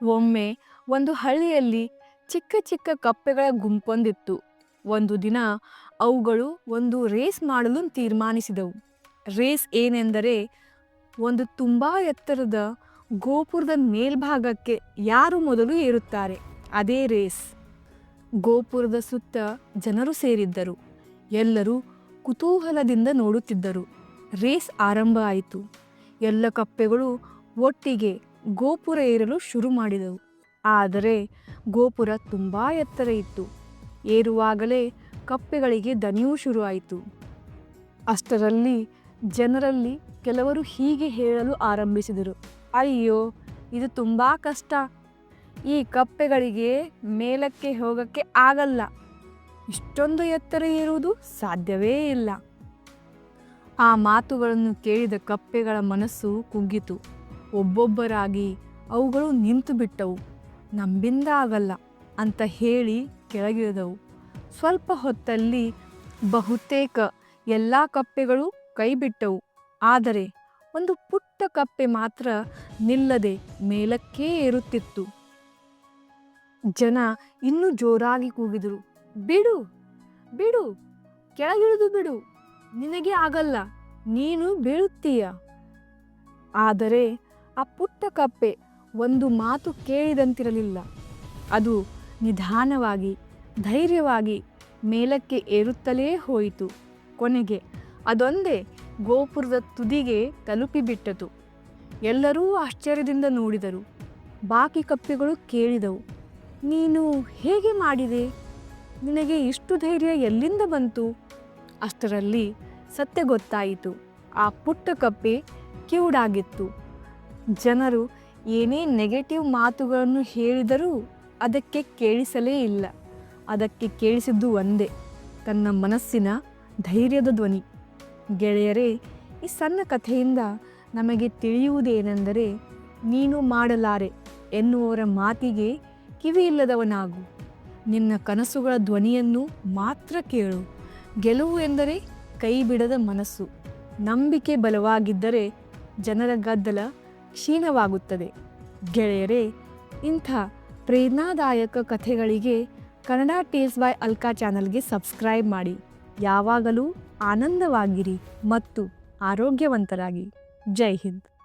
ಒಮ್ಮೆ ಒಂದು ಹಳ್ಳಿಯಲ್ಲಿ ಚಿಕ್ಕ ಚಿಕ್ಕ ಕಪ್ಪೆಗಳ ಗುಂಪೊಂದಿತ್ತು. ಒಂದು ದಿನ ಅವುಗಳು ಒಂದು ರೇಸ್ ಮಾಡಲು ತೀರ್ಮಾನಿಸಿದವು. ರೇಸ್ ಏನೆಂದರೆ, ಒಂದು ತುಂಬ ಎತ್ತರದ ಗೋಪುರದ ಮೇಲ್ಭಾಗಕ್ಕೆ ಯಾರು ಮೊದಲು ಏರುತ್ತಾರೆ, ಅದೇ ರೇಸ್. ಗೋಪುರದ ಸುತ್ತ ಜನರು ಸೇರಿದ್ದರು. ಎಲ್ಲರೂ ಕುತೂಹಲದಿಂದ ನೋಡುತ್ತಿದ್ದರು. ರೇಸ್ ಆರಂಭ ಆಯಿತು. ಎಲ್ಲ ಕಪ್ಪೆಗಳು ಒಟ್ಟಿಗೆ ಗೋಪುರ ಏರಲು ಶುರು ಮಾಡಿದವು. ಆದರೆ ಗೋಪುರ ತುಂಬ ಎತ್ತರ ಇತ್ತು. ಏರುವಾಗಲೇ ಕಪ್ಪೆಗಳಿಗೆ ದಣಿವು ಶುರುವಾಯಿತು. ಅಷ್ಟರಲ್ಲಿ ಜನರಲ್ಲಿ ಕೆಲವರು ಹೀಗೆ ಹೇಳಲು ಆರಂಭಿಸಿದರು, ಅಯ್ಯೋ, ಇದು ತುಂಬ ಕಷ್ಟ. ಈ ಕಪ್ಪೆಗಳಿಗೆ ಮೇಲಕ್ಕೆ ಹೋಗಕ್ಕೆ ಆಗಲ್ಲ. ಇಷ್ಟೊಂದು ಎತ್ತರ ಏರುವುದು ಸಾಧ್ಯವೇ ಇಲ್ಲ. ಆ ಮಾತುಗಳನ್ನು ಕೇಳಿದ ಕಪ್ಪೆಗಳ ಮನಸ್ಸು ಕುಗ್ಗಿತು. ಒಬ್ಬೊಬ್ಬರಾಗಿ ಅವುಗಳು ನಿಂತು ಬಿಟ್ಟವು. ನಮ್ಮಿಂದ ಆಗಲ್ಲ ಅಂತ ಹೇಳಿ ಕೆಳಗಿಳಿದವು. ಸ್ವಲ್ಪ ಹೊತ್ತಲ್ಲಿ ಬಹುತೇಕ ಎಲ್ಲ ಕಪ್ಪೆಗಳು ಕೈ ಬಿಟ್ಟವು. ಆದರೆ ಒಂದು ಪುಟ್ಟ ಕಪ್ಪೆ ಮಾತ್ರ ನಿಲ್ಲದೆ ಮೇಲಕ್ಕೇ ಏರುತ್ತಿತ್ತು. ಜನ ಇನ್ನೂ ಜೋರಾಗಿ ಕೂಗಿದರು, ಬಿಡು ಬಿಡು, ಕೆಳಗಿಳಿದು ಬಿಡು, ನಿನಗೆ ಆಗಲ್ಲ, ನೀನು ಬೀಳುತ್ತೀಯ. ಆದರೆ ಆ ಪುಟ್ಟ ಕಪ್ಪೆ ಒಂದು ಮಾತು ಕೇಳಿದಂತಿರಲಿಲ್ಲ. ಅದು ನಿಧಾನವಾಗಿ ಧೈರ್ಯವಾಗಿ ಮೇಲಕ್ಕೆ ಏರುತ್ತಲೇ ಹೋಯಿತು. ಕೊನೆಗೆ ಅದೊಂದೇ ಗೋಪುರದ ತುದಿಗೆ ತಲುಪಿಬಿಟ್ಟತು. ಎಲ್ಲರೂ ಆಶ್ಚರ್ಯದಿಂದ ನೋಡಿದರು. ಬಾಕಿ ಕಪ್ಪೆಗಳು ಕೇಳಿದವು, ನೀನು ಹೇಗೆ ಮಾಡಿದೆ? ನಿನಗೆ ಇಷ್ಟು ಧೈರ್ಯ ಎಲ್ಲಿಂದ ಬಂತು? ಅಷ್ಟರಲ್ಲಿ ಸತ್ಯ ಗೊತ್ತಾಯಿತು. ಆ ಪುಟ್ಟ ಕಪ್ಪೆ ಕಿವುಡಾಗಿತ್ತು. ಜನರು ಏನೇ ನೆಗೆಟಿವ್ ಮಾತುಗಳನ್ನು ಹೇಳಿದರೂ ಅದಕ್ಕೆ ಕೇಳಿಸಲೇ ಇಲ್ಲ. ಅದಕ್ಕೆ ಕೇಳಿಸಿದ್ದು ಒಂದೇ, ತನ್ನ ಮನಸ್ಸಿನ ಧೈರ್ಯದ ಧ್ವನಿ. ಗೆಳೆಯರೇ, ಈ ಸಣ್ಣ ಕಥೆಯಿಂದ ನಮಗೆ ತಿಳಿಯುವುದೇನೆಂದರೆ, ನೀನು ಮಾಡಲಾರೆ ಎನ್ನುವರ ಮಾತಿಗೆ ಕಿವಿಯಿಲ್ಲದವನಾಗು. ನಿನ್ನ ಕನಸುಗಳ ಧ್ವನಿಯನ್ನು ಮಾತ್ರ ಕೇಳು. ಗೆಲುವು ಎಂದರೆ ಕೈ ಬಿಡದ ಮನಸ್ಸು. ನಂಬಿಕೆ ಬಲವಾಗಿದ್ದರೆ ಜನರ ಗದ್ದಲ ಕ್ಷೀಣವಾಗುತ್ತದೆ. ಗೆಳೆಯರೇ, ಇಂಥ ಪ್ರೇರಣಾದಾಯಕ ಕಥೆಗಳಿಗೆ ಕನ್ನಡ ಟೇಲ್ಸ್ ಬೈ ಅಲ್ಕಾ ಚಾನಲ್ಗೆ ಸಬ್ಸ್ಕ್ರೈಬ್ ಮಾಡಿ. ಯಾವಾಗಲೂ ಆನಂದವಾಗಿರಿ ಮತ್ತು ಆರೋಗ್ಯವಂತರಾಗಿ. ಜೈ ಹಿಂದ್.